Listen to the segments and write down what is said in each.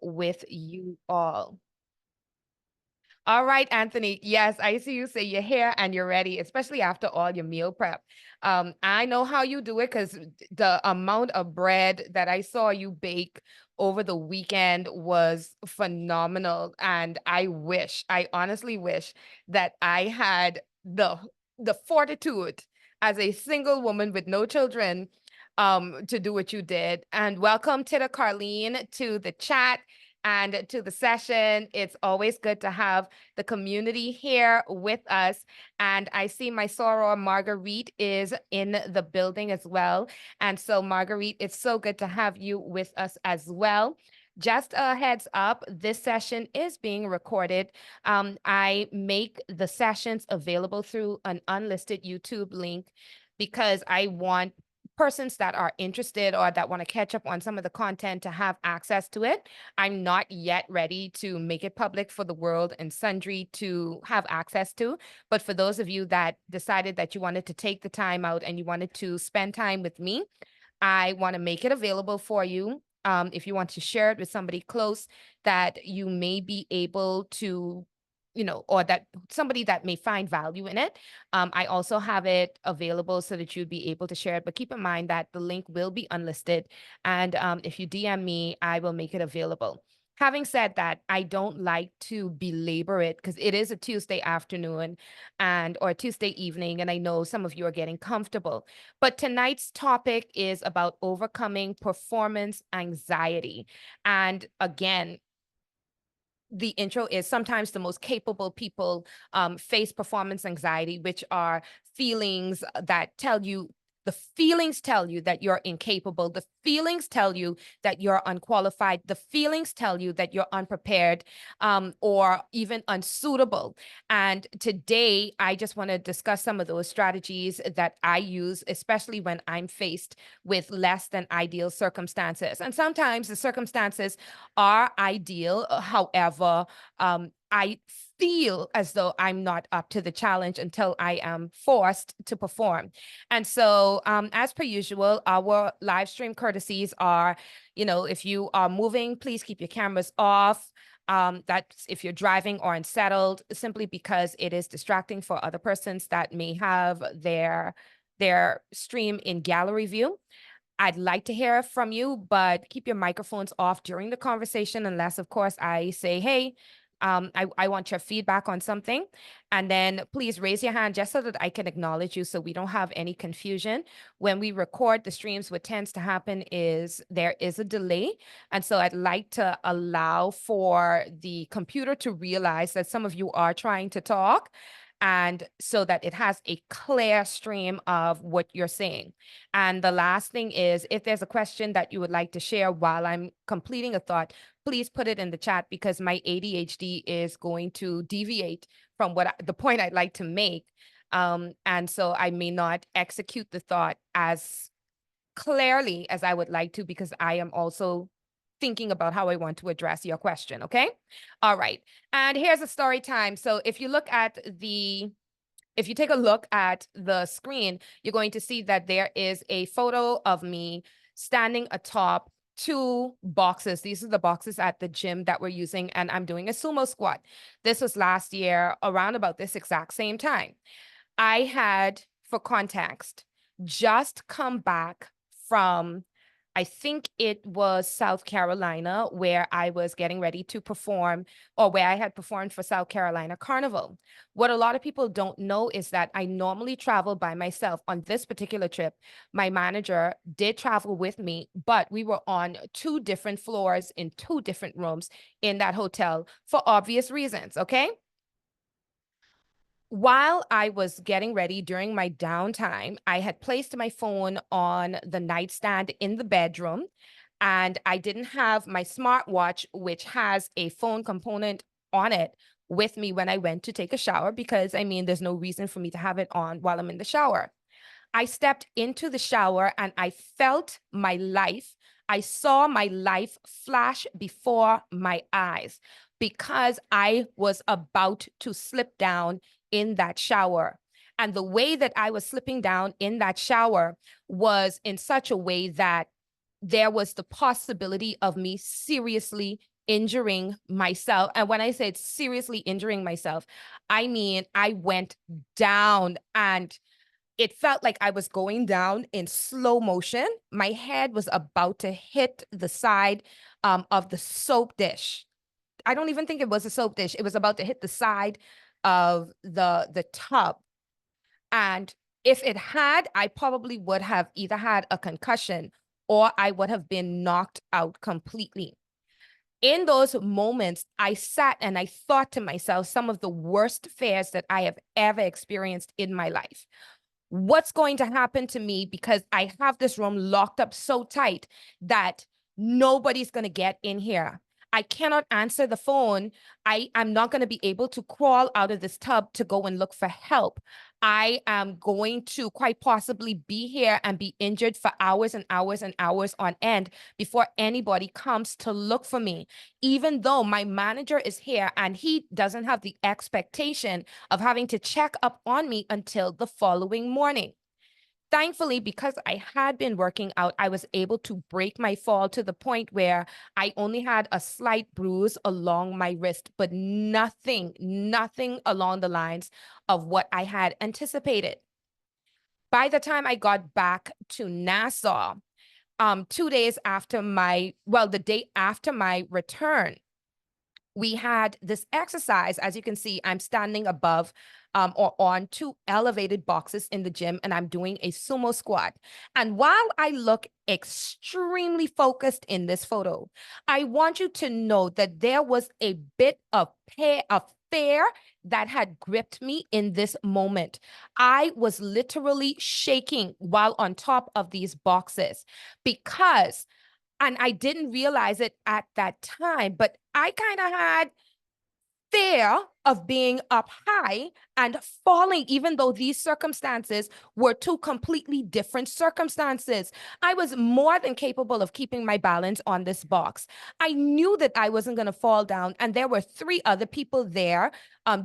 with you all. All right, Anthony. Yes, I see you say you're here and you're ready, especially after all your meal prep. I know how you do it because the amount of bread that I saw you bake over the weekend was phenomenal. And I honestly wish that I had the fortitude as a single woman with no children to do what you did. And welcome Titta Carlene to the chat and to the session. It's always good to have the community here with us. And I see my soror Marguerite is in the building as well. And so Marguerite, it's so good to have you with us as well. Just a heads up, this session is being recorded. I make the sessions available through an unlisted YouTube link because I want persons that are interested or that want to catch up on some of the content to have access to it. I'm not yet ready to make it public for the world and sundry to have access to. But for those of you that decided that you wanted to take the time out and you wanted to spend time with me, I want to make it available for you. If you want to share it with somebody close that you may be able to, or that somebody that may find value in it. I also have it available so that you'd be able to share it. But keep in mind that the link will be unlisted. And if you DM me, I will make it available. Having said that, I don't like to belabor it because it is a Tuesday afternoon or a Tuesday evening, and I know some of you are getting comfortable. But tonight's topic is about overcoming performance anxiety. And again, the intro is sometimes the most capable people face performance anxiety, which are feelings that tell you the feelings tell you that you're incapable. The feelings tell you that you're unqualified. The feelings tell you that you're unprepared or even unsuitable. And today, I just want to discuss some of those strategies that I use, especially when I'm faced with less than ideal circumstances. And sometimes the circumstances are ideal. However, I feel as though I'm not up to the challenge until I am forced to perform. And so, as per usual, our live stream courtesies are, if you are moving, please keep your cameras off. That's if you're driving or unsettled, simply because it is distracting for other persons that may have their stream in gallery view. I'd like to hear from you, but keep your microphones off during the conversation, unless, of course, I say, hey, I want your feedback on something. And then please raise your hand just so that I can acknowledge you so we don't have any confusion. When we record the streams, what tends to happen is there is a delay. And so I'd like to allow for the computer to realize that some of you are trying to talk, and so that it has a clear stream of what you're saying. And the last thing is, if there's a question that you would like to share while I'm completing a thought, please put it in the chat because my ADHD is going to deviate from the point I'd like to make. And so I may not execute the thought as clearly as I would like to because I am also thinking about how I want to address your question. Okay. All right. And here's a story time. So if you take a look at the screen, you're going to see that there is a photo of me standing atop two boxes. These are the boxes at the gym that we're using, and I'm doing a sumo squat. This was last year around about this exact same time. I had, for context, just come back from, I think it was South Carolina, where I was getting ready to perform, or where I had performed for South Carolina Carnival. What a lot of people don't know is that I normally travel by myself. On this particular trip, my manager did travel with me, but we were on two different floors in two different rooms in that hotel for obvious reasons, okay? While I was getting ready during my downtime, I had placed my phone on the nightstand in the bedroom, and I didn't have my smartwatch, which has a phone component on it, with me when I went to take a shower because, I mean, there's no reason for me to have it on while I'm in the shower. I stepped into the shower and I felt my life. I saw my life flash before my eyes because I was about to slip down in that shower. And the way that I was slipping down in that shower was in such a way that there was the possibility of me seriously injuring myself. And when I said seriously injuring myself, I mean, I went down and it felt like I was going down in slow motion. My head was about to hit the side of the soap dish. I don't even think it was a soap dish. It was about to hit the side of the tub. And if it had, I probably would have either had a concussion or I would have been knocked out completely. In those moments, I sat and I thought to myself some of the worst fears that I have ever experienced in my life. What's going to happen to me because I have this room locked up so tight that nobody's going to get in here. I cannot answer the phone. I'm not going to be able to crawl out of this tub to go and look for help. I am going to quite possibly be here and be injured for hours and hours and hours on end before anybody comes to look for me, even though my manager is here and he doesn't have the expectation of having to check up on me until the following morning. Thankfully, because I had been working out, I was able to break my fall to the point where I only had a slight bruise along my wrist, but nothing along the lines of what I had anticipated. By the time I got back to Nassau, 2 days after the day after my return, we had this exercise. As you can see, I'm standing above or on two elevated boxes in the gym, and I'm doing a sumo squat. And while I look extremely focused in this photo, I want you to know that there was a bit of fear that had gripped me in this moment. I was literally shaking while on top of these boxes because and I didn't realize it at that time, but I kind of had fear of being up high and falling, even though these circumstances were two completely different circumstances. I was more than capable of keeping my balance on this box. I knew that I wasn't going to fall down, and there were three other people there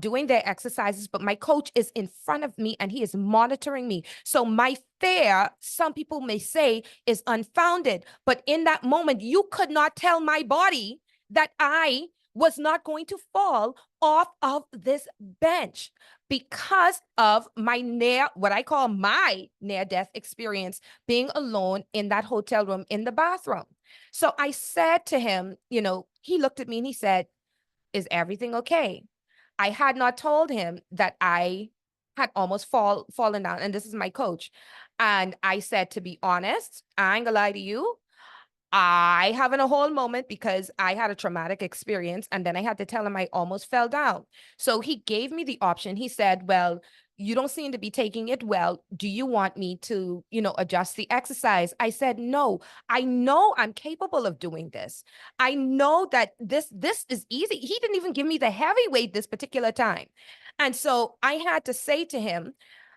doing their exercises, but my coach is in front of me and he is monitoring me. So my fear, some people may say, is unfounded, but in that moment, you could not tell my body that I was not going to fall off of this bench because of what I call my near-death experience, being alone in that hotel room in the bathroom. So I said to him, he looked at me and he said, "Is everything okay?" I had not told him that I had almost fallen down, and this is my coach. And I said, to be honest, I ain't gonna lie to you, I having a whole moment because I had a traumatic experience, and then I had to tell him I almost fell down. So he gave me the option. He said, "Well, you don't seem to be taking it well. Do you want me to, adjust the exercise?" I said, "No, I know I'm capable of doing this. I know that this is easy." He didn't even give me the heavy weight this particular time. And so I had to say to him,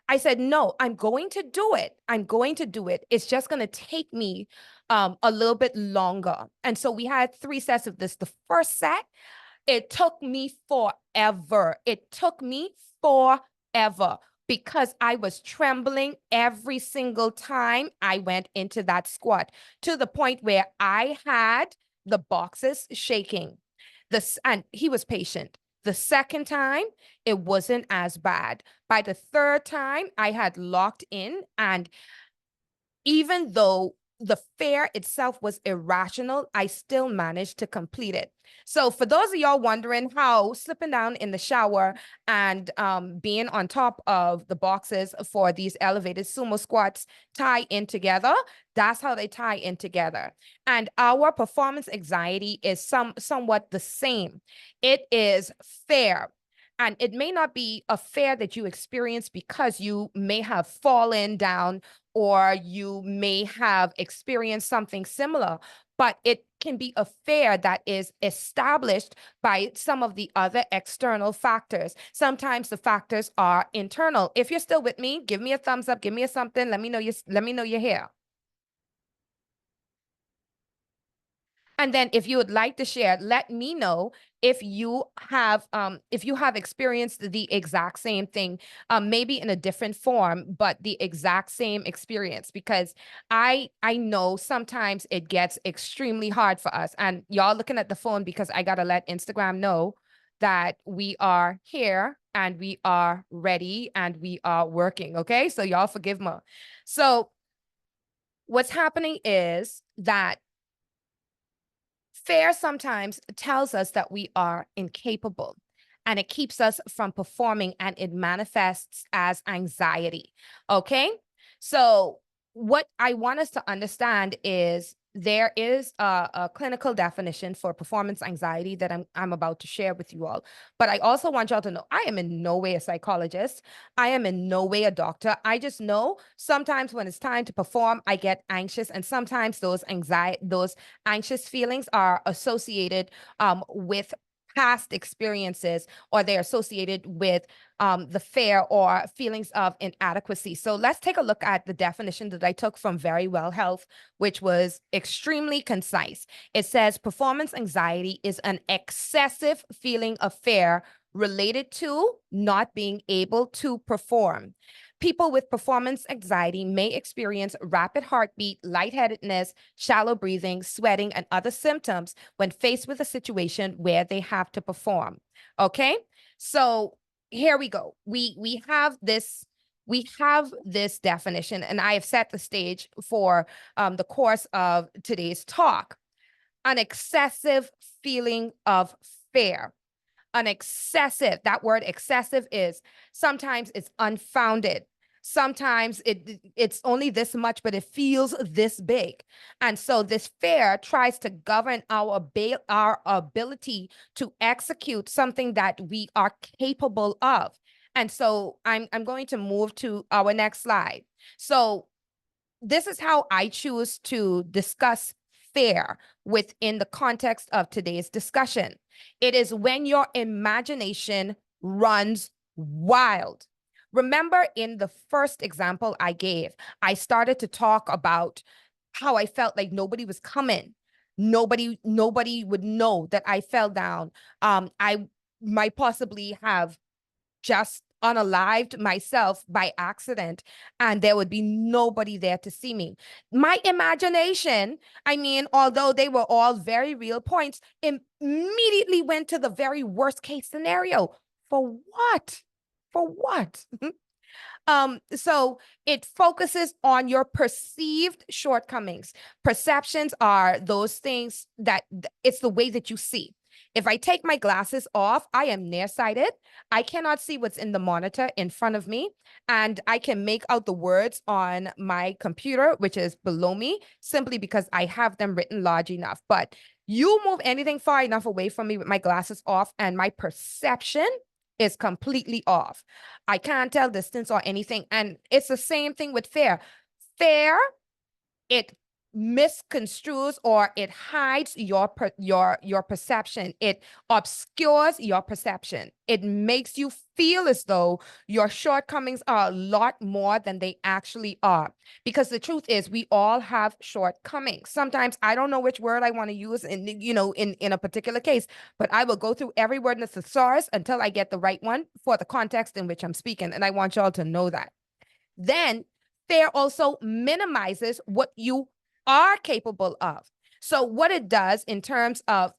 I said, "No, I'm going to do it. I'm going to do it. It's just going to take me a little bit longer." And so we had 3 sets of this. The first set, it took me forever. It took me forever because I was trembling every single time I went into that squat, to the point where I had the boxes shaking. And he was patient. The second time, it wasn't as bad. By the third time, I had locked in, and even though the fear itself was irrational, I still managed to complete it. So for those of y'all wondering how slipping down in the shower and being on top of the boxes for these elevated sumo squats tie in together, that's how they tie in together. And our performance anxiety is somewhat the same. It is fear. And it may not be a fear that you experience because you may have fallen down or you may have experienced something similar, but it can be a fear that is established by some of the other external factors. Sometimes the factors are internal. If you're still with me, give me a thumbs up, give me a something, let me know you're here. And then if you would like to share, let me know if you have experienced the exact same thing, maybe in a different form, but the exact same experience, because I know sometimes it gets extremely hard for us. And y'all looking at the phone because I gotta let Instagram know that we are here and we are ready and we are working. Okay, so y'all forgive me. So what's happening is that fear sometimes tells us that we are incapable, and it keeps us from performing, and it manifests as anxiety. Okay. So, what I want us to understand is there is a clinical definition for performance anxiety that I'm about to share with you all. But I also want y'all to know I am in no way a psychologist. I am in no way a doctor. I just know sometimes when it's time to perform, I get anxious, and sometimes those anxious feelings are associated with past experiences, or they're associated with the fear or feelings of inadequacy. So let's take a look at the definition that I took from Very Well Health, which was extremely concise. It says performance anxiety is an excessive feeling of fear related to not being able to perform. People with performance anxiety may experience rapid heartbeat, lightheadedness, shallow breathing, sweating, and other symptoms when faced with a situation where they have to perform. Okay, so here we go. We have this definition, and I have set the stage for the course of today's talk. An excessive feeling of fear. That word excessive is sometimes it's unfounded. Sometimes it's only this much, but it feels this big. And so this fear tries to govern our ability to execute something that we are capable of. And so I'm going to move to our next slide. So this is how I choose to discuss fear within the context of today's discussion. It is when your imagination runs wild. Remember, in the first example I gave, I started to talk about how I felt like nobody was coming. Nobody would know that I fell down. I might possibly have just unalived myself by accident, and there would be nobody there to see me. My imagination, I mean, although they were all very real points, immediately went to the very worst case scenario. For what? For what? So it focuses on your perceived shortcomings. Perceptions are those things that it's the way that you see. If I take my glasses off, I am nearsighted. I cannot see what's in the monitor in front of me, and I can make out the words on my computer, which is below me, simply because I have them written large enough. But you move anything far enough away from me with my glasses off, and my perception is completely off. I can't tell distance or anything. And it's the same thing with fear. Fear, it misconstrues or it hides your perception. It obscures your perception. It makes you feel as though your shortcomings are a lot more than they actually are. Because the truth is, we all have shortcomings. Sometimes I don't know which word I want to use in a particular case, but I will go through every word in the thesaurus until I get the right one for the context in which I'm speaking. And I want y'all to know that. Then fear also minimizes what you are capable of. So what it does in terms of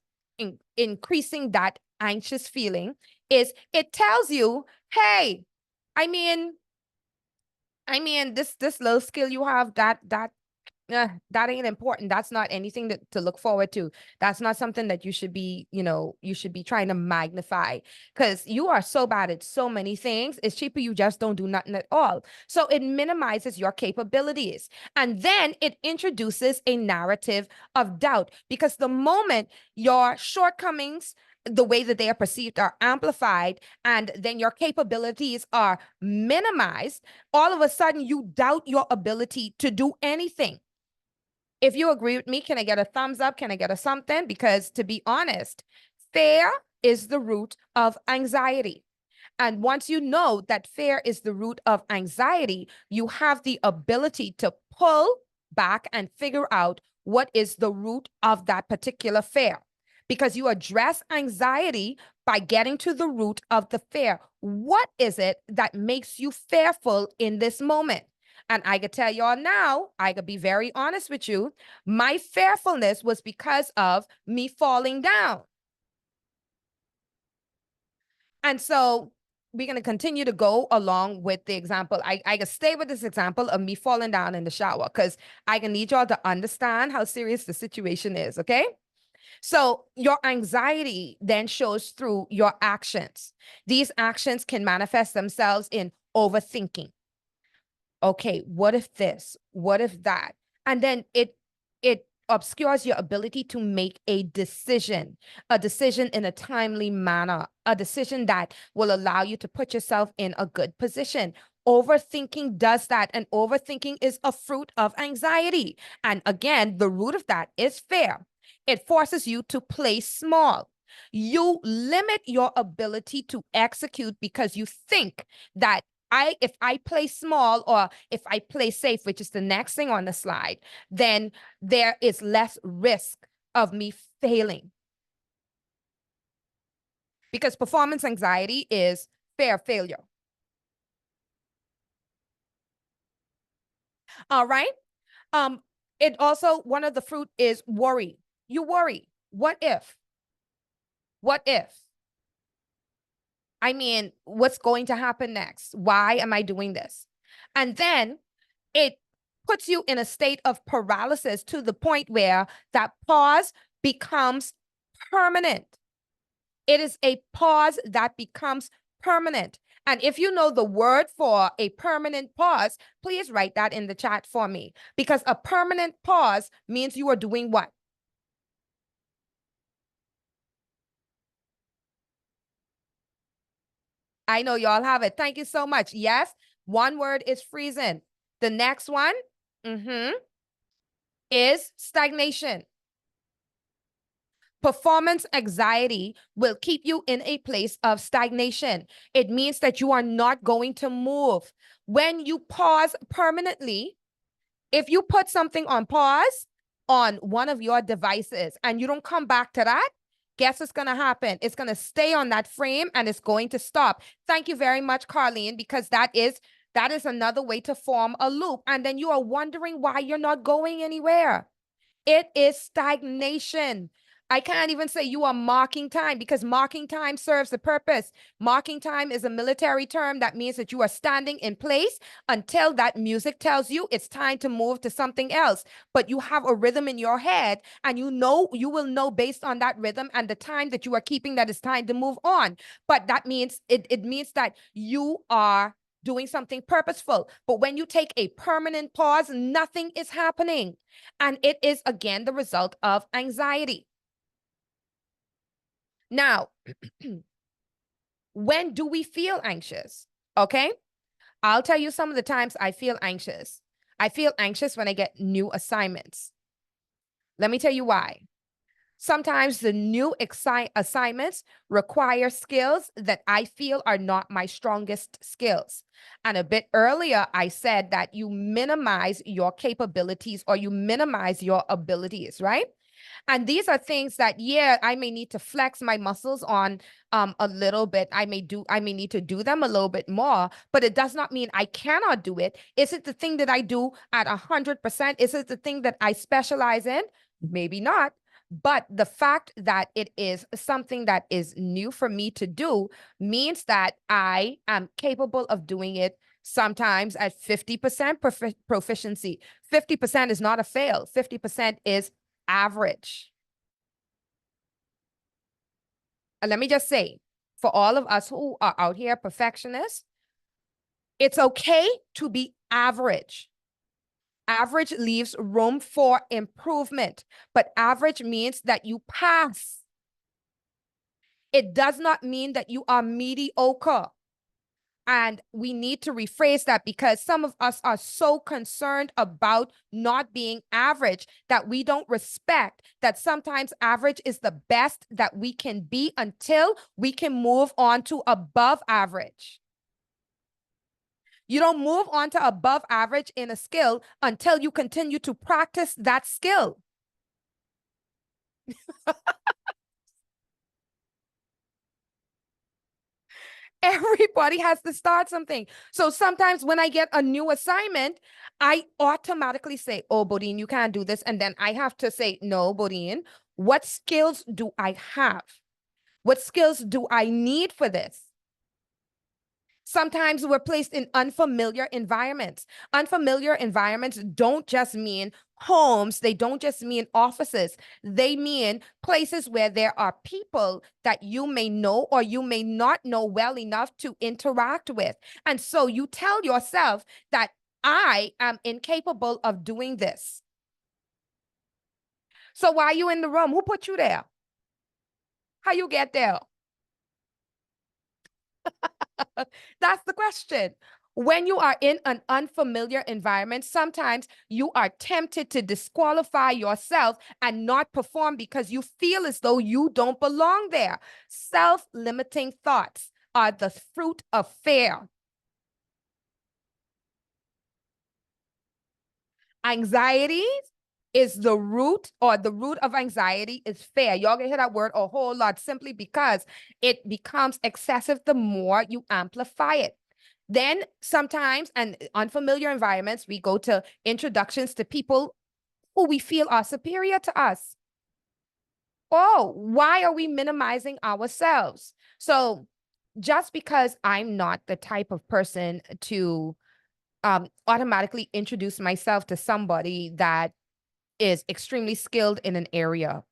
increasing that anxious feeling is it tells you, hey, I mean, this little skill you have, that ain't important. That's not anything to look forward to. That's not something that you should be, you should be trying to magnify, because you are so bad at so many things. It's cheaper you just don't do nothing at all. So it minimizes your capabilities. And then it introduces a narrative of doubt, because the moment your shortcomings, the way that they are perceived, are amplified, and then your capabilities are minimized, all of a sudden you doubt your ability to do anything. If you agree with me, can I get a thumbs up? Can I get a something? Because to be honest, fear is the root of anxiety. And once you know that fear is the root of anxiety, you have the ability to pull back and figure out what is the root of that particular fear. Because you address anxiety by getting to the root of the fear. What is it that makes you fearful in this moment? And I could tell y'all now, I could be very honest with you, my fearfulness was because of me falling down. And so we're going to continue to go along with the example. I can stay with this example of me falling down in the shower because I can need y'all to understand how serious the situation is, okay? So your anxiety then shows through your actions. These actions can manifest themselves in overthinking. Okay, what if this? What if that? And then it obscures your ability to make a decision in a timely manner, a decision that will allow you to put yourself in a good position. Overthinking does that, and overthinking is a fruit of anxiety. And again, the root of that is fear. It forces you to play small. You limit your ability to execute because you think that if I play small or if I play safe, which is the next thing on the slide, then there is less risk of me failing. Because performance anxiety is fear of failure. All right. It also, one of the fruit is worry. You worry. What if? What if? I mean, what's going to happen next? Why am I doing this? And then it puts you in a state of paralysis to the point where that pause becomes permanent. It is a pause that becomes permanent. And if you know the word for a permanent pause, please write that in the chat for me. Because a permanent pause means you are doing what? I know y'all have it. Thank you so much. Yes, one word is freezing. The next one is stagnation. Performance anxiety will keep you in a place of stagnation. It means that you are not going to move. When you pause permanently, if you put something on pause on one of your devices and you don't come back to that, guess what's going to happen? It's going to stay on that frame and it's going to stop. Thank you very much, Carlene, because that is another way to form a loop. And then you are wondering why you're not going anywhere. It is stagnation. I can't even say you are marking time because marking time serves a purpose. Marking time is a military term that means that you are standing in place until that music tells you it's time to move to something else. But you have a rhythm in your head and you will know based on that rhythm and the time that you are keeping that it's time to move on. But that means it means that you are doing something purposeful. But when you take a permanent pause, nothing is happening. And it is, again, the result of anxiety. Now, when do we feel anxious? Okay, I'll tell you some of the times I feel anxious. I feel anxious when I get new assignments. Let me tell you why. Sometimes the new assignments require skills that I feel are not my strongest skills. And a bit earlier, I said that you minimize your capabilities or you minimize your abilities, right? And these are things that, yeah, I may need to flex my muscles on a little bit. I may need to do them a little bit more, but it does not mean I cannot do it. Is it the thing that I do at 100%? Is it the thing that I specialize in? Maybe not. But the fact that it is something that is new for me to do means that I am capable of doing it sometimes at 50% proficiency. 50% is not a fail. 50% is average. And let me just say, for all of us who are out here perfectionists, it's okay to be average. Average leaves room for improvement, but average means that you pass. It does not mean that you are mediocre. And we need to rephrase that because some of us are so concerned about not being average that we don't respect that sometimes average is the best that we can be until we can move on to above average. You don't move on to above average in a skill until you continue to practice that skill. Everybody has to start something. So sometimes when I get a new assignment, I automatically say, oh, Bodine, you can't do this. And then I have to say, no, Bodine, what skills do I have? What skills do I need for this? Sometimes we're placed in unfamiliar environments. Unfamiliar environments don't just mean homes, they don't just mean offices. They mean places where there are people that you may know or you may not know well enough to interact with. And so you tell yourself that I am incapable of doing this. So why are you in the room? Who put you there? How you get there? That's the question. When you are in an unfamiliar environment, sometimes you are tempted to disqualify yourself and not perform because you feel as though you don't belong there. Self-limiting thoughts are the fruit of fear. Anxiety is the root, or the root of anxiety is fear. Y'all gonna hear that word a whole lot simply because it becomes excessive the more you amplify it. Then sometimes, and unfamiliar environments, we go to introductions to people who we feel are superior to us. Oh, why are we minimizing ourselves? So just because I'm not the type of person to automatically introduce myself to somebody that is extremely skilled in an area,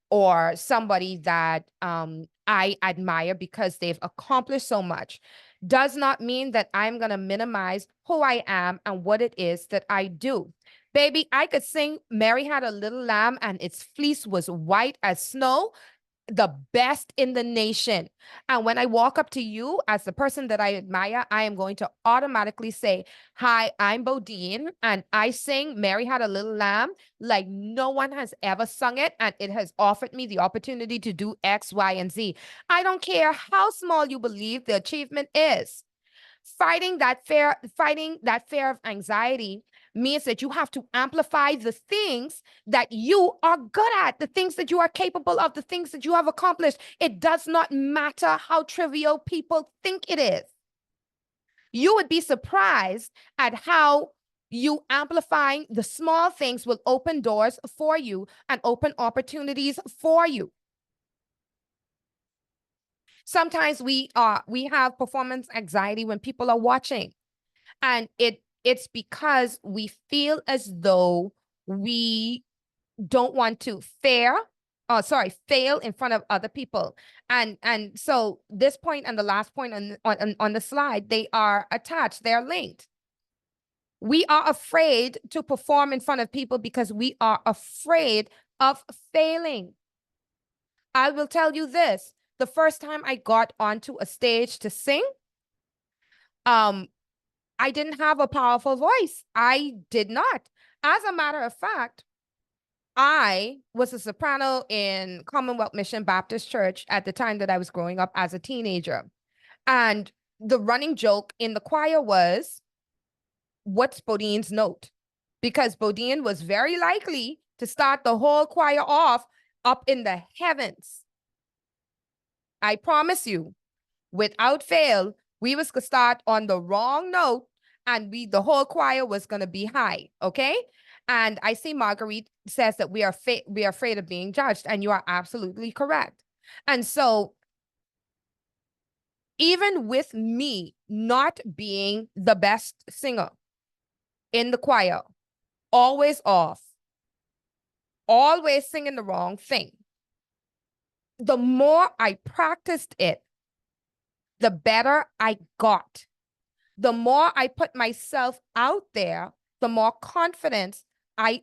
or somebody that I admire because they've accomplished so much, does not mean that I'm going to minimize who I am and what it is that I do. Baby, I could sing Mary Had a Little Lamb and its fleece was white as snow, the best in the nation. And when I walk up to you as the person that I admire, I am going to automatically say, hi, I'm Bodine, and I sing Mary Had a Little Lamb like no one has ever sung it, and it has offered me the opportunity to do X, Y, and Z. I don't care how small you believe the achievement is. Fighting that fear of anxiety means that you have to amplify the things that you are good at, the things that you are capable of, the things that you have accomplished. It does not matter how trivial people think it is. You would be surprised at how you amplifying the small things will open doors for you and open opportunities for you. Sometimes we have performance anxiety when people are watching. And it's because we feel as though we don't want to fail in front of other people. And so this point and the last point on the slide, they are attached, they're linked. We are afraid to perform in front of people because we are afraid of failing. I will tell you this, the first time I got onto a stage to sing, I didn't have a powerful voice. I did not. As a matter of fact, I was a soprano in Commonwealth Mission Baptist Church at the time that I was growing up as a teenager. And the running joke in the choir was, what's Bodine's note? Because Bodine was very likely to start the whole choir off up in the heavens. I promise you, without fail, we was gonna start on the wrong note, and the whole choir was gonna be high, okay? And I see Marguerite says that we are afraid of being judged, and you are absolutely correct. And so even with me not being the best singer in the choir, always off, always singing the wrong thing, the more I practiced it, the better I got. The more I put myself out there, the more confidence I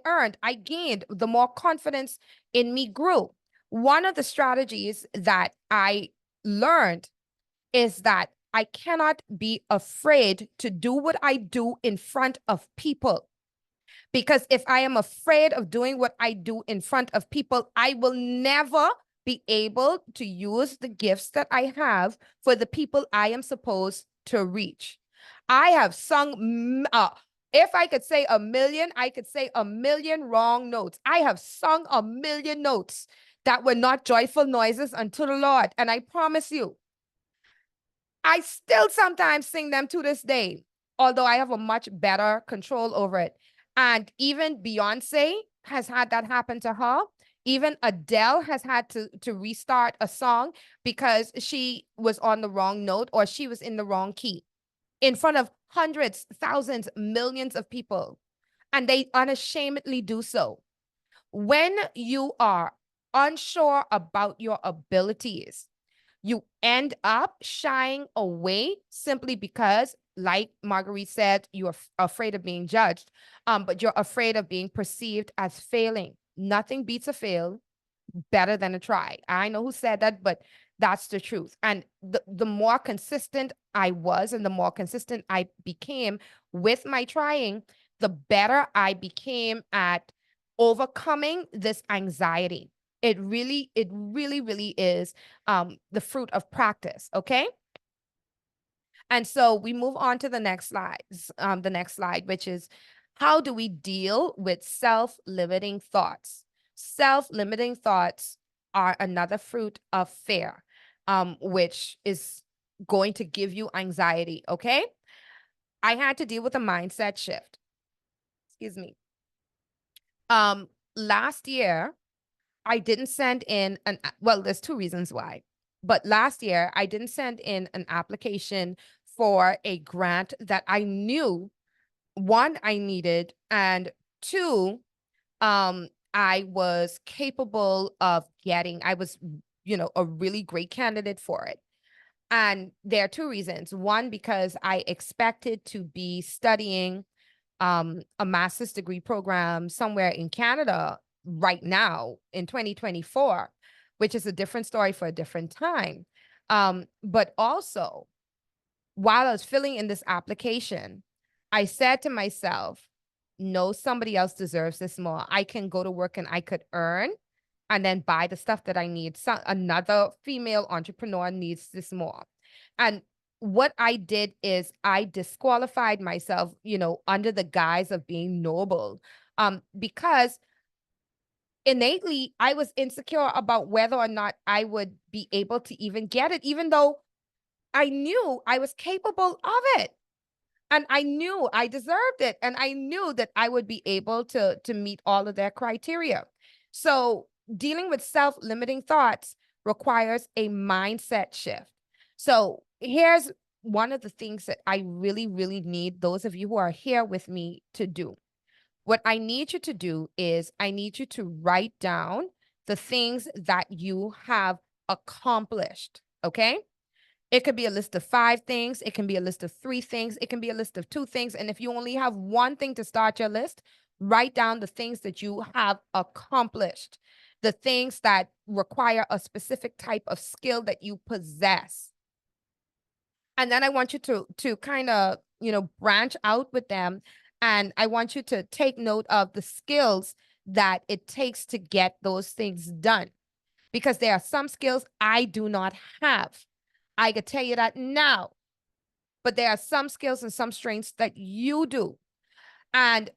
earned, I gained, the more confidence in me grew. One of the strategies that I learned is that I cannot be afraid to do what I do in front of people. Because if I am afraid of doing what I do in front of people, I will never be able to use the gifts that I have for the people I am supposed to reach. I have sung If I could say a million, I could say a million wrong notes. I have sung a million notes that were not joyful noises unto the Lord. And I promise you, I still sometimes sing them to this day, although I have a much better control over it. And even Beyonce has had that happen to her. Even Adele has had to restart a song because she was on the wrong note or she was in the wrong key in front of hundreds, thousands, millions of people. And they unashamedly do so. When you are unsure about your abilities, you end up shying away simply because, like Marguerite said, you're afraid of being judged, but you're afraid of being perceived as failing. Nothing beats a fail better than a try. I know who said that, but that's the truth. And the more consistent I was and the more consistent I became with my trying, the better I became at overcoming this anxiety. It really, really is the fruit of practice. Okay. And so we move on to the next slide, which is how do we deal with self-limiting thoughts? Self-limiting thoughts are another fruit of fear, which is going to give you anxiety. Okay. I had to deal with a mindset shift. Excuse me. Last year, I didn't send in well, there's two reasons why. But last year, I didn't send in an application for a grant that I knew, one, I needed, and two, I was capable of getting. I was, a really great candidate for it. And there are two reasons. One, because I expected to be studying a master's degree program somewhere in Canada right now in 2024, which is a different story for a different time. But also, while I was filling in this application, I said to myself, no, somebody else deserves this more. I can go to work and I could earn and then buy the stuff that I need. So another female entrepreneur needs this more. And what I did is I disqualified myself, under the guise of being noble, because innately I was insecure about whether or not I would be able to even get it, even though I knew I was capable of it. And I knew I deserved it. And I knew that I would be able to meet all of their criteria. So dealing with self-limiting thoughts requires a mindset shift. So here's one of the things that I really, really need those of you who are here with me to do. What I need you to do is I need you to write down the things that you have accomplished. Okay. It could be a list of 5 things. It can be a list of 3 things. It can be a list of 2 things. And if you only have one thing to start your list, write down the things that you have accomplished, the things that require a specific type of skill that you possess. And then I want you to kind of, branch out with them. And I want you to take note of the skills that it takes to get those things done. Because there are some skills I do not have. I could tell you that now. But there are some skills and some strengths that you do. And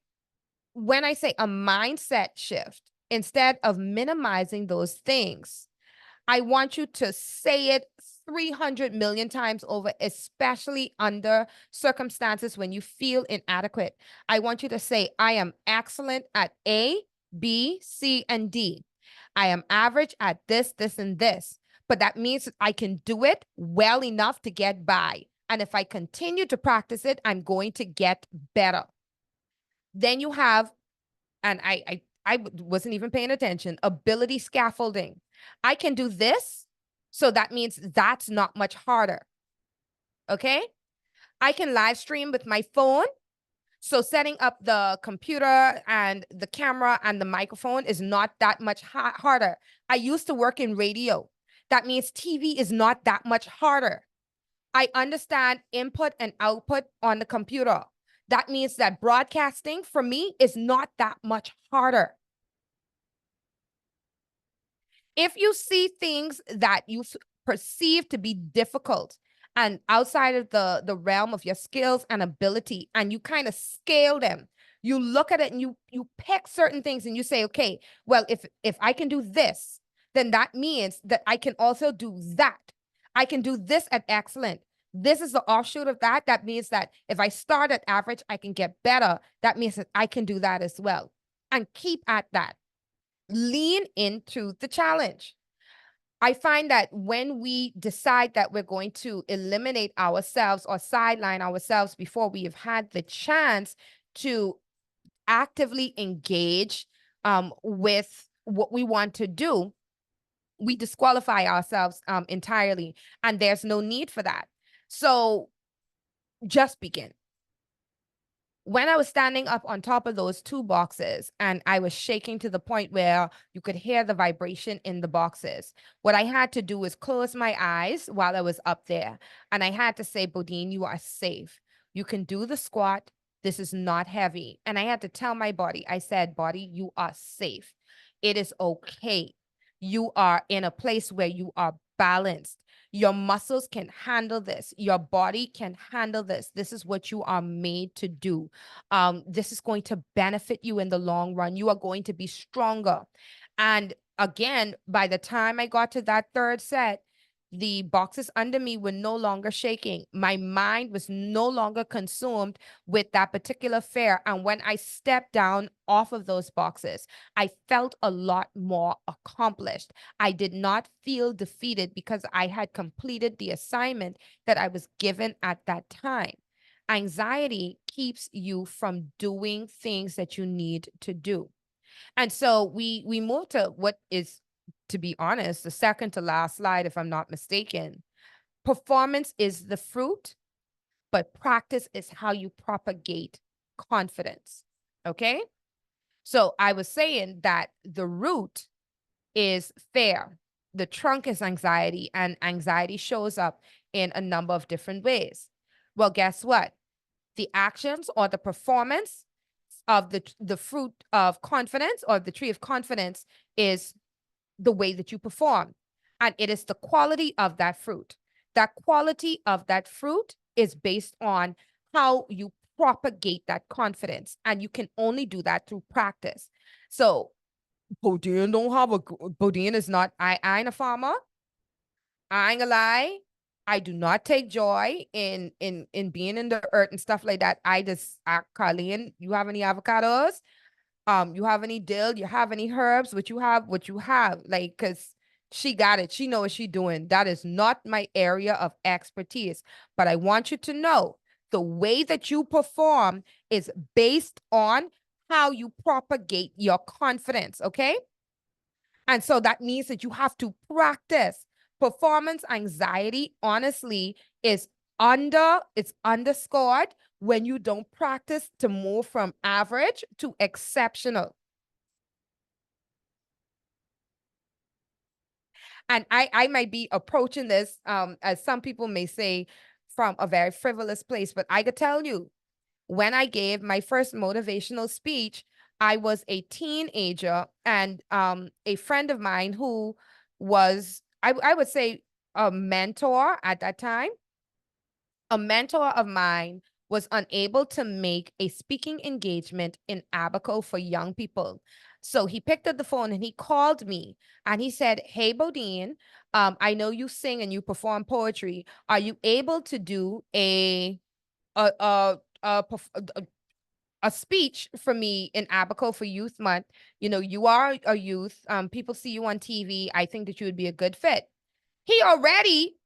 when I say a mindset shift, instead of minimizing those things, I want you to say it 300 million times over, especially under circumstances when you feel inadequate. I want you to say, I am excellent at A, B, C, and D. I am average at this, this, and this. But that means I can do it well enough to get by. And if I continue to practice it, I'm going to get better. Then you have, and I wasn't even paying attention, ability scaffolding. I can do this, so that means that's not much harder. Okay? I can live stream with my phone. So setting up the computer and the camera and the microphone is not that much harder. I used to work in radio. That means TV is not that much harder. I understand input and output on the computer. That means that broadcasting for me is not that much harder. If you see things that you perceive to be difficult and outside of the realm of your skills and ability, and you kind of scale them. You look at it and you pick certain things and you say, okay, well, if I can do this, then that means that I can also do that. I can do this at excellent. This is the offshoot of that. That means that if I start at average, I can get better. That means that I can do that as well. And keep at that. Lean into the challenge. I find that when we decide that we're going to eliminate ourselves or sideline ourselves before we have had the chance to actively engage with what we want to do, we disqualify ourselves entirely. And there's no need for that. So just begin. When I was standing up on top of those two boxes and I was shaking to the point where you could hear the vibration in the boxes, what I had to do was close my eyes while I was up there. And I had to say, Bodine, you are safe. You can do the squat. This is not heavy. And I had to tell my body, I said, body, you are safe. It is okay. You are in a place where you are balanced. Your muscles can handle this. Your body can handle this. This is what you are made to do. This is going to benefit you in the long run. You are going to be stronger. And again, by the time I got to that third set, the boxes under me were no longer shaking. My mind was no longer consumed with that particular fear. And when I stepped down off of those boxes, I felt a lot more accomplished. I did not feel defeated because I had completed the assignment that I was given at that time. Anxiety keeps you from doing things that you need to do. And so we move to what is, to be honest, the second to last slide, if I'm not mistaken. Performance is the fruit, but practice is how you propagate confidence. Okay. So I was saying that the root is fear. The trunk is anxiety, and anxiety shows up in a number of different ways. Well, guess what? The actions or the performance of the fruit of confidence, or the tree of confidence, is the way that you perform. And it is the quality of that fruit. That quality of that fruit is based on how you propagate that confidence. And you can only do that through practice. So Bodine don't have a, Bodine is not, I ain't a farmer. I ain't gonna lie. I do not take joy in being in the earth and stuff like that. I just, Carlene, you have any avocados? You have any dill? You have any herbs? What you have, like, cause she got it. She know what she doing. That is not my area of expertise. But I want you to know the way that you perform is based on how you propagate your confidence. Okay. And so that means that you have to practice. Performance anxiety, honestly, it's underscored when you don't practice to move from average to exceptional. And I might be approaching this, as some people may say, from a very frivolous place, but I could tell you, when I gave my first motivational speech, I was a teenager, and a friend of mine who was, I would say, a mentor at that time, a mentor of mine was unable to make a speaking engagement in Abaco for young people. So he picked up the phone and he called me and he said, hey, Bodine, I know you sing and you perform poetry. Are you able to do a, a, a, a speech for me in Abaco for Youth Month? You know, you are a youth. People see you on TV. I think that you would be a good fit. He already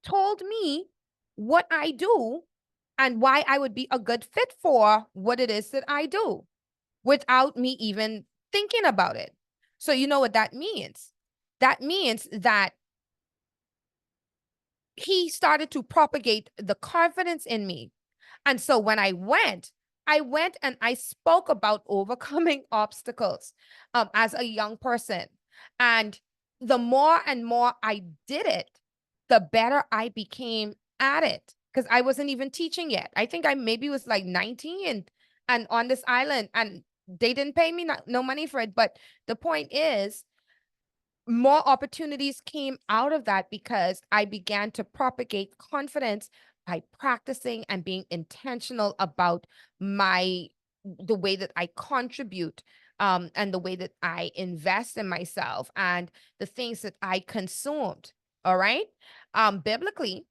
told me what I do and why I would be a good fit for what it is that I do without me even thinking about it. So you know what that means? That means that he started to propagate the confidence in me. And so when I went and I spoke about overcoming obstacles as a young person. And the more and more I did it, the better I became at it, because I wasn't even teaching yet. I think I maybe was like 19 and on this island, and they didn't pay me no money for it. But the point is, more opportunities came out of that because I began to propagate confidence by practicing and being intentional about the way that I contribute, and the way that I invest in myself and the things that I consumed. All right. Biblically,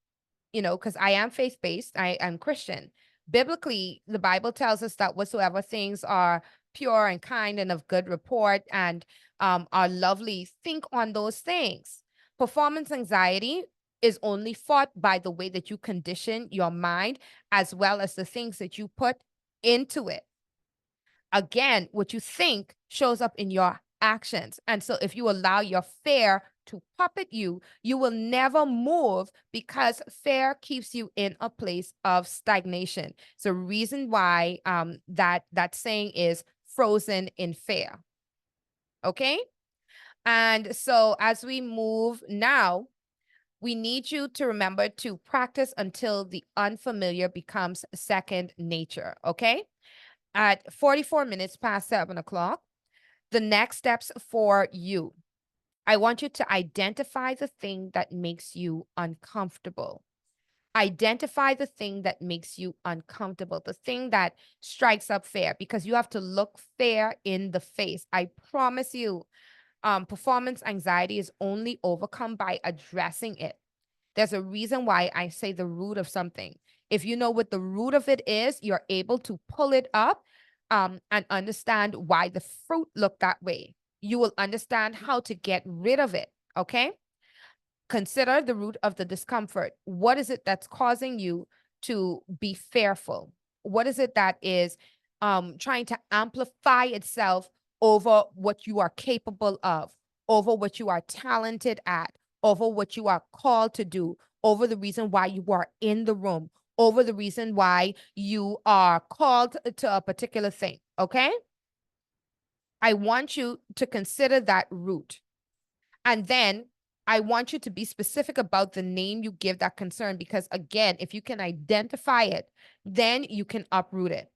because I am faith-based, I am Christian. Biblically, the Bible tells us that whatsoever things are pure and kind and of good report and are lovely, think on those things. Performance anxiety is only fought by the way that you condition your mind as well as the things that you put into it. Again, what you think shows up in your actions. And so if you allow your fear to puppet you, you will never move because fear keeps you in a place of stagnation. It's the reason why that saying is frozen in fear. Okay? And so as we move now, we need you to remember to practice until the unfamiliar becomes second nature. Okay? At 44 minutes past 7 o'clock, the next steps for you. I want you to identify the thing that makes you uncomfortable. Identify the thing that makes you uncomfortable, the thing that strikes up fear, because you have to look fear in the face. I promise you, performance anxiety is only overcome by addressing it. There's a reason why I say the root of something. If you know what the root of it is, you're able to pull it up, and understand why the fruit looked that way. You will understand how to get rid of it. Okay. Consider the root of the discomfort. What is it that's causing you to be fearful? What is it that is trying to amplify itself over what you are capable of, over what you are talented at, over what you are called to do, over the reason why you are in the room, over the reason why you are called to a particular thing? Okay. I want you to consider that root. And then I want you to be specific about the name you give that concern, because again, if you can identify it, then you can uproot it.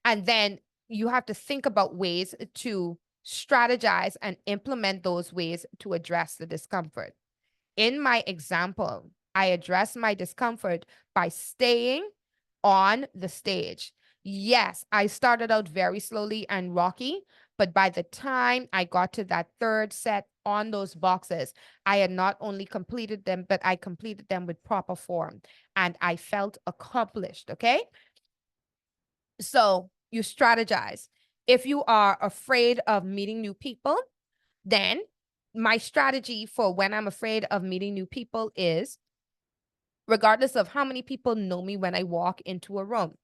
And then you have to think about ways to strategize and implement those ways to address the discomfort. In my example, I address my discomfort by staying on the stage. Yes, I started out very slowly and rocky, but by the time I got to that third set on those boxes, I had not only completed them, but I completed them with proper form and I felt accomplished. Okay. So you strategize. If you are afraid of meeting new people, then my strategy for when I'm afraid of meeting new people is, regardless of how many people know me when I walk into a room,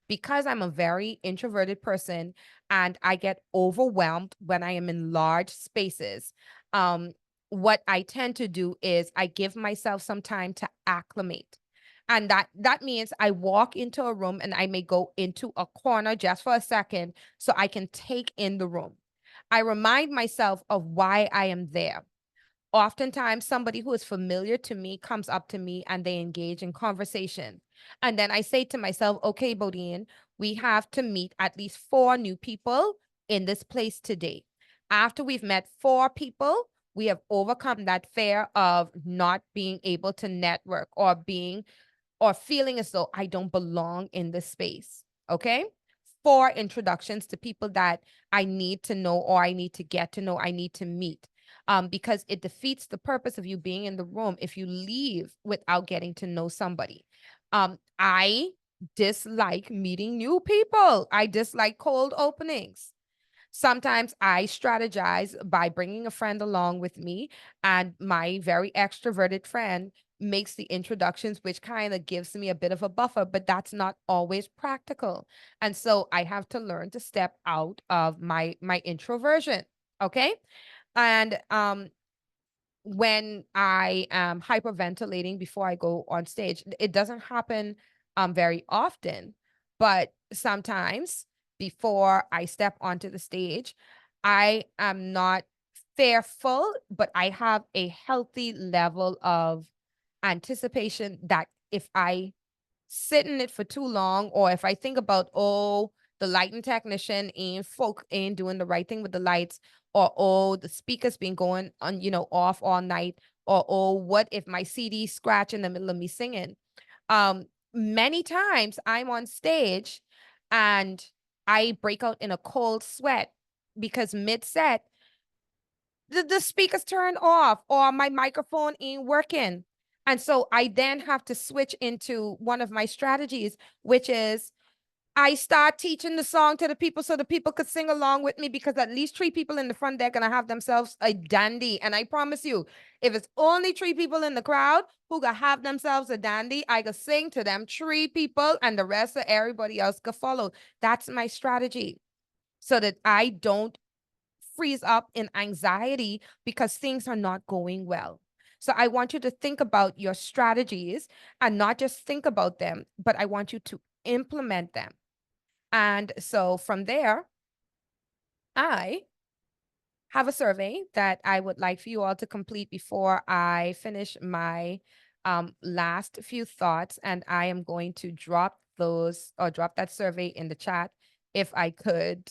because I'm a very introverted person and I get overwhelmed when I am in large spaces. Um, what I tend to do is I give myself some time to acclimate. And that means I walk into a room and I may go into a corner just for a second so I can take in the room. I remind myself of why I am there. Oftentimes, somebody who is familiar to me comes up to me and they engage in conversation. And then I say to myself, okay, Bodine, we have to meet at least 4 new people in this place today. After we've met 4 people, we have overcome that fear of not being able to network or feeling as though I don't belong in this space. Okay. 4 introductions to people that I need to know or I need to get to know, I need to meet. Because it defeats the purpose of you being in the room if you leave without getting to know somebody. I dislike meeting new people. I dislike cold openings. Sometimes I strategize by bringing a friend along with me, and my very extroverted friend makes the introductions, which kind of gives me a bit of a buffer, but that's not always practical. And so I have to learn to step out of my introversion. Okay. And when I am hyperventilating before I go on stage, it doesn't happen very often, but sometimes before I step onto the stage, I am not fearful, but I have a healthy level of anticipation that if I sit in it for too long, or if I think about, oh, the lighting technician ain't doing the right thing with the lights, or oh, the speakers been going on, off all night, or oh, what if my CD scratch in the middle of me singing? Um, Many times I'm on stage and I break out in a cold sweat because mid set the speakers turn off or my microphone ain't working. And so I then have to switch into one of my strategies, which is I start teaching the song to the people so the people could sing along with me, because at least 3 people in the front, they're going to have themselves a dandy. And I promise you, if it's only 3 people in the crowd who gonna have themselves a dandy, I could sing to them 3 people and the rest of everybody else could follow. That's my strategy, so that I don't freeze up in anxiety because things are not going well. So I want you to think about your strategies, and not just think about them, but I want you to implement them. And so from there, I have a survey that I would like for you all to complete before I finish my last few thoughts. And I am going to drop that survey in the chat. If I could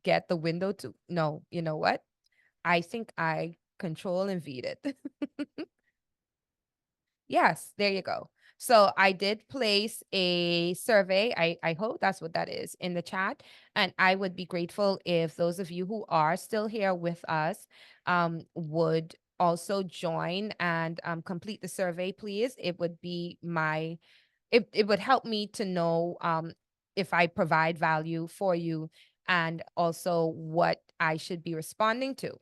get the window to, no, you know what? I think I control and V it. Yes, there you go. So I did place a survey. I hope that's what that is in the chat. And I would be grateful if those of you who are still here with us would also join and complete the survey, please. It would help me to know if I provide value for you, and also what I should be responding to.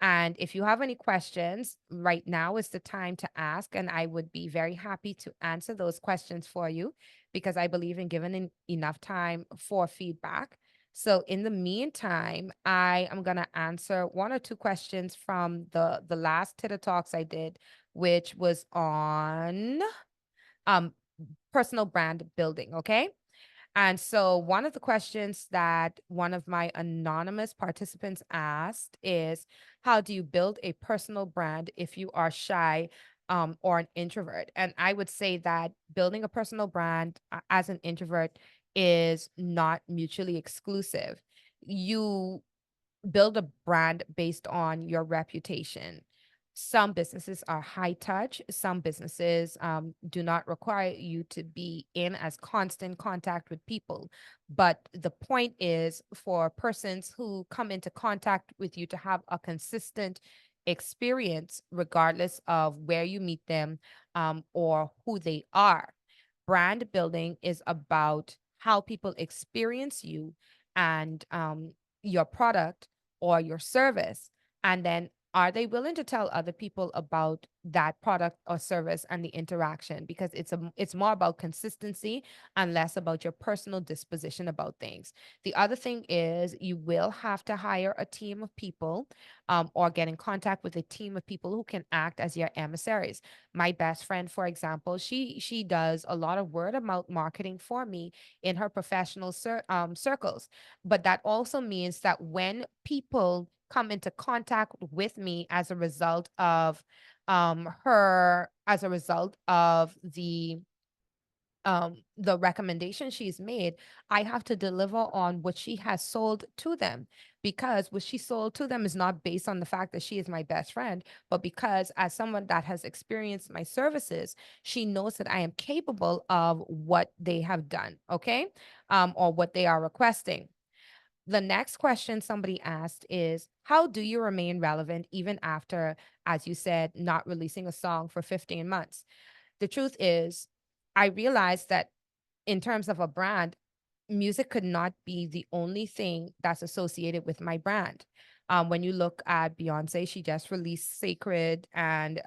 And if you have any questions, right now is the time to ask, and I would be very happy to answer those questions for you, because I believe in giving enough time for feedback. So in the meantime, I am going to answer 1 or 2 questions from the last Titta Talks I did, which was on um personal brand building, okay? And so one of the questions that one of my anonymous participants asked is, how do you build a personal brand if you are shy or an introvert? And I would say that building a personal brand as an introvert is not mutually exclusive. You build a brand based on your reputation. Some businesses are high touch. Some businesses do not require you to be in as constant contact with people. But the point is for persons who come into contact with you to have a consistent experience, regardless of where you meet them or who they are. Brand building is about how people experience you and your product or your service. And then are they willing to tell other people about that product or service and the interaction? Because it's more about consistency and less about your personal disposition about things. The other thing is you will have to hire a team of people or get in contact with a team of people who can act as your emissaries. My best friend, for example, she does a lot of word of mouth marketing for me in her professional circles. But that also means that when people come into contact with me as a result of the recommendation she's made, I have to deliver on what she has sold to them, because what she sold to them is not based on the fact that she is my best friend, but because as someone that has experienced my services, she knows that I am capable of what they have done, okay? Or what they are requesting. The next question somebody asked is, how do you remain relevant even after, as you said, not releasing a song for 15 months? The truth is, I realized that in terms of a brand, music could not be the only thing that's associated with my brand. When you look at Beyonce, she just released Sacred, and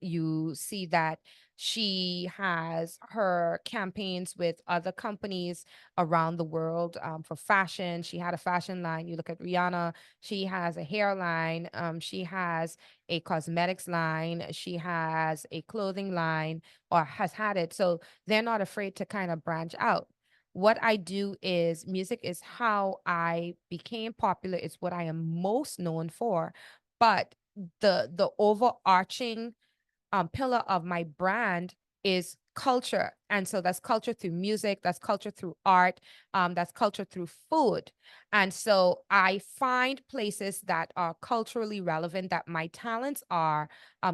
you see that she has her campaigns with other companies around the world for fashion. She had a fashion line. You look at Rihanna, she has a hairline. She has a cosmetics line. She has a clothing line, or has had it. So they're not afraid to kind of branch out. What I do is music is how I became popular. It's what I am most known for. But the overarching pillar of my brand is culture. And so that's culture through music, that's culture through art, that's culture through food. And so I find places that are culturally relevant that my talents are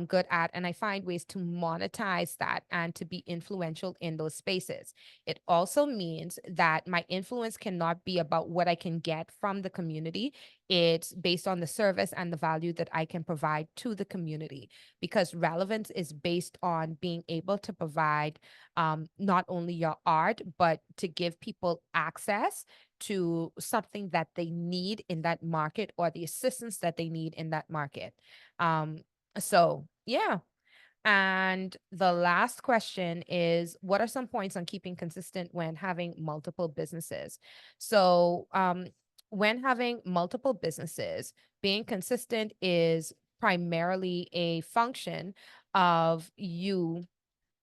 good at, and I find ways to monetize that and to be influential in those spaces. It also means that my influence cannot be about what I can get from the community. It's based on the service and the value that I can provide to the community, because relevance is based on being able to provide not only your art, but to give people access to something that they need in that market, or the assistance that they need in that market. Um, so, yeah. And the last question is, what are some points on keeping consistent when having multiple businesses? So, when having multiple businesses, being consistent is primarily a function of you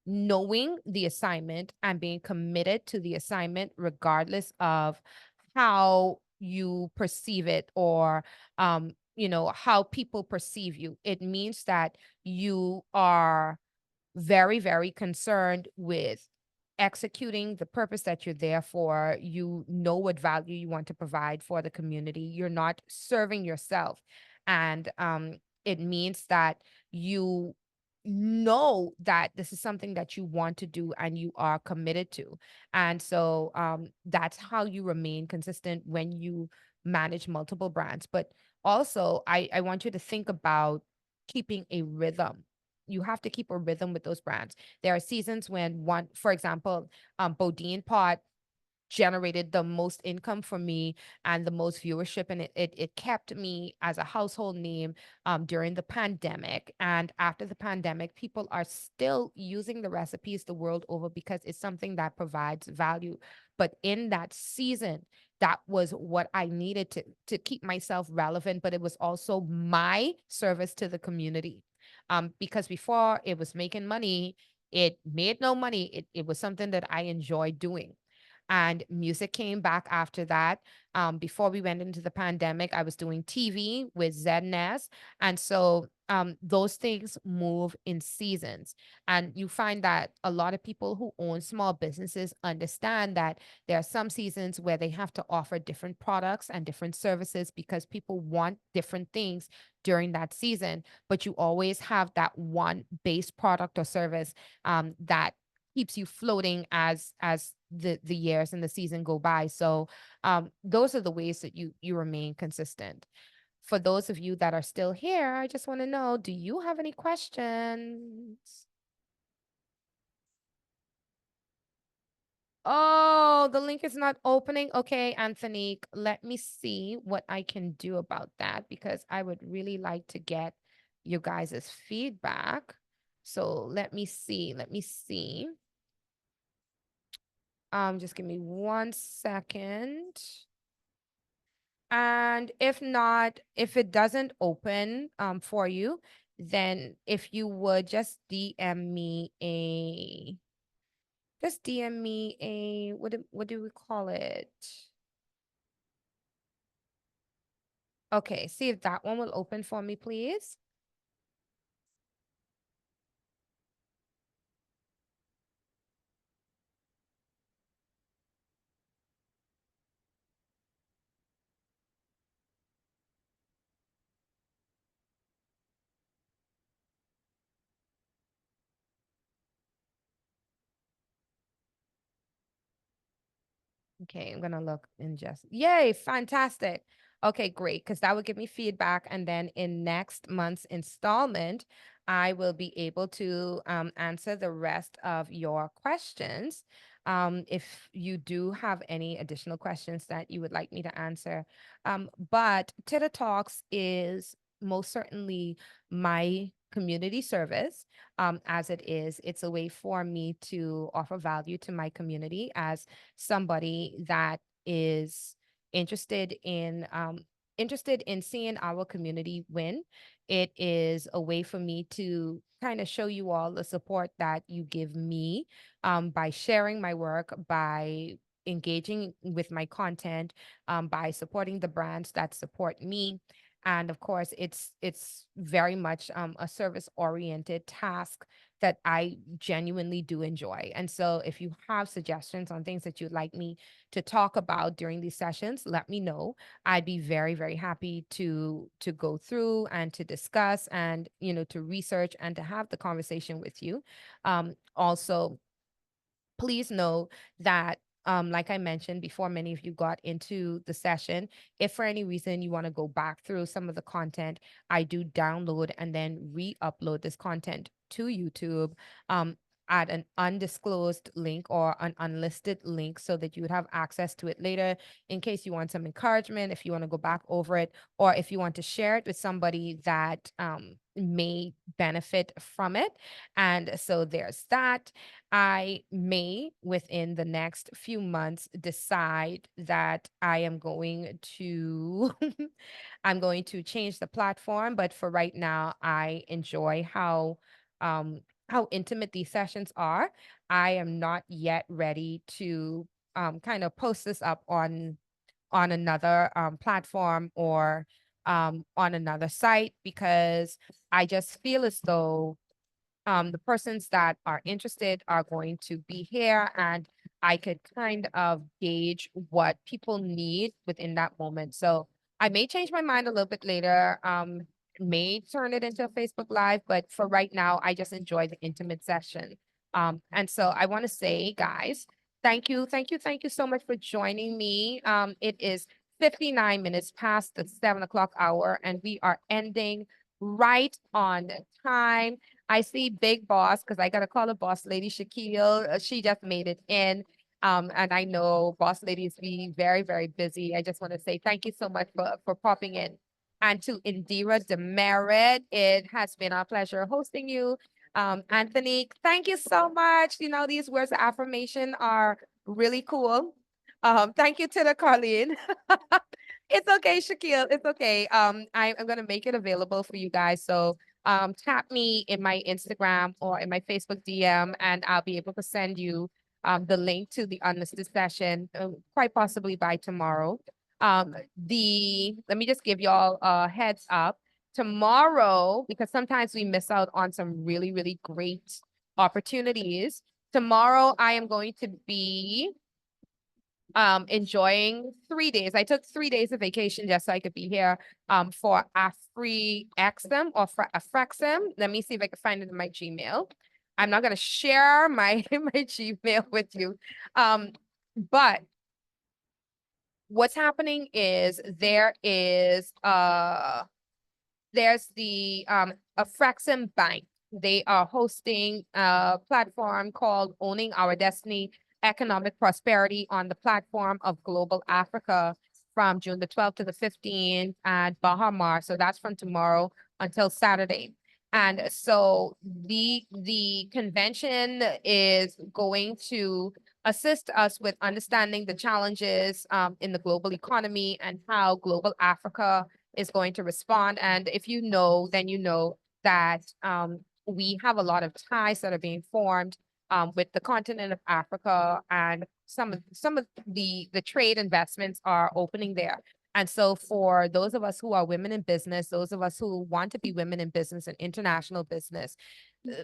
knowing the assignment and being committed to the assignment regardless of how you perceive it, or how people perceive you. It means that you are very, very concerned with executing the purpose that you're there for. You know what value you want to provide for the community. You're not serving yourself. And it means that you know that this is something that you want to do and you are committed to. And so that's how you remain consistent when you manage multiple brands. But also, I want you to think about keeping a rhythm. You have to keep a rhythm with those brands. There are seasons when one, for example, Bodine Pot generated the most income for me and the most viewership, and it kept me as a household name during the pandemic. And after the pandemic, people are still using the recipes the world over because it's something that provides value. But in that season, that was what I needed to keep myself relevant, but it was also my service to the community. Because before it was making money, it made no money. It was something that I enjoyed doing. And music came back after that. Before we went into the pandemic, I was doing TV with ZNS. And so those things move in seasons. And you find that a lot of people who own small businesses understand that there are some seasons where they have to offer different products and different services because people want different things during that season. But you always have that one base product or service that keeps you floating as the years and the season go by. So those are the ways that you remain consistent. For those of you that are still here, I just want to know, do you have any questions? Oh, the link is not opening. Okay, Anthony, let me see what I can do about that, because I would really like to get you guys' feedback. So let me see. Let me see. Just give me 1 second. And if not, if it doesn't open for you, then if you would just DM me a, what do we call it? Okay, see if that one will open for me, please. Okay, I'm gonna look in just, yay, fantastic. Okay, great, because that would give me feedback. And then in next month's installment, I will be able to answer the rest of your questions. If you do have any additional questions that you would like me to answer. But Titta Talks is most certainly my community service. As it is, it's a way for me to offer value to my community as somebody that is interested in seeing our community win. It is a way for me to kind of show you all the support that you give me by sharing my work, by engaging with my content, by supporting the brands that support me. And of course, it's very much a service oriented task that I genuinely do enjoy. And so if you have suggestions on things that you'd like me to talk about during these sessions, let me know. I'd be very, very happy to go through and to discuss and, to research and to have the conversation with you. Also, please know that, like I mentioned before, many of you got into the session. If for any reason you want to go back through some of the content, I do download and then re-upload this content to YouTube, um, at an undisclosed link or an unlisted link so that you would have access to it later in case you want some encouragement, if you want to go back over it, or if you want to share it with somebody that may benefit from it. And so there's that. I may, within the next few months, decide that I am going to I'm going to change the platform. But for right now, I enjoy how intimate these sessions are. I am not yet ready to kind of post this up on another platform or on another site, because I just feel as though the persons that are interested are going to be here, and I could kind of gauge what people need within that moment. So I may change my mind a little bit later, may turn it into a Facebook Live, but for right now, I just enjoy the intimate session. And so I want to say, guys, thank you, thank you, thank you so much for joining me. It is 59 minutes past the 7 o'clock hour, and we are ending right on time. I see Big Boss, because I got to call her Boss Lady Shaquille. She just made it in. And I know Boss Lady is being very, very busy. I just want to say thank you so much for popping in. And to Indira Demerit, it has been our pleasure hosting you. Anthony, thank you so much. These words of affirmation are really cool. Thank you to the Carlene. It's okay, Shaquille. It's okay. I'm gonna make it available for you guys. So tap me in my Instagram or in my Facebook DM, and I'll be able to send you the link to the unlisted session, quite possibly by tomorrow. Let me just give y'all a heads up. Tomorrow, because sometimes we miss out on some really, really great opportunities. Tomorrow, I am going to be enjoying 3 days. I took 3 days of vacation just so I could be here for AfriXM or Afrexim. Let me see if I can find it in my Gmail. I'm not going to share my my Gmail with you. But what's happening is there's the Afrexim Bank. They are hosting a platform called Owning Our Destiny Economic Prosperity on the platform of Global Africa from June the 12th to the 15th at Bahamar. So that's from tomorrow until Saturday. And so the convention is going to assist us with understanding the challenges in the global economy and how global Africa is going to respond. And if you know, then you know that we have a lot of ties that are being formed with the continent of Africa, and some of the trade investments are opening there. And so for those of us who are women in business, those of us who want to be women in business and international business,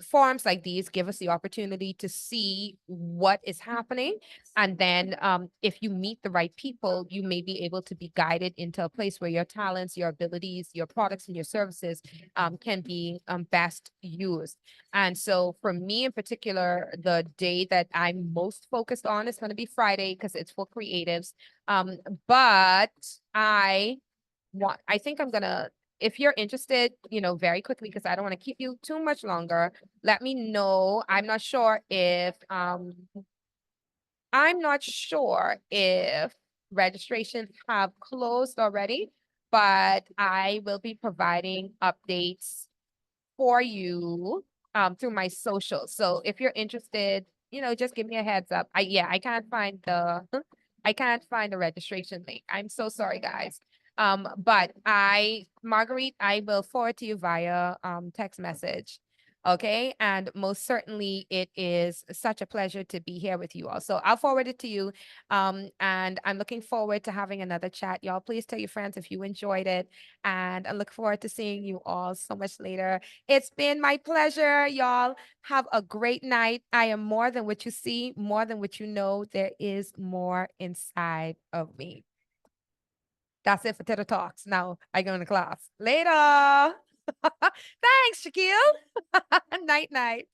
forums like these give us the opportunity to see what is happening. And then if you meet the right people, you may be able to be guided into a place where your talents, your abilities, your products, and your services can be best used. And so for me in particular, the day that I'm most focused on is going to be Friday, because it's for creatives. But I think I'm gonna, if you're interested, very quickly, because I don't want to keep you too much longer, let me know. I'm not sure if registrations have closed already, but I will be providing updates for you through my socials. So if you're interested, just give me a heads up. I can't find the I can't find the registration link. I'm so sorry, guys. But Marguerite, I will forward to you via text message. Okay. And most certainly, it is such a pleasure to be here with you all. So I'll forward it to you. And I'm looking forward to having another chat. Y'all, please tell your friends if you enjoyed it. And I look forward to seeing you all so much later. It's been my pleasure, y'all. Have a great night. I am more than what you see, more than what you know. There is more inside of me. That's it for Titta Talks. Now I go into class. Later. Thanks, Shaquille. Night, night.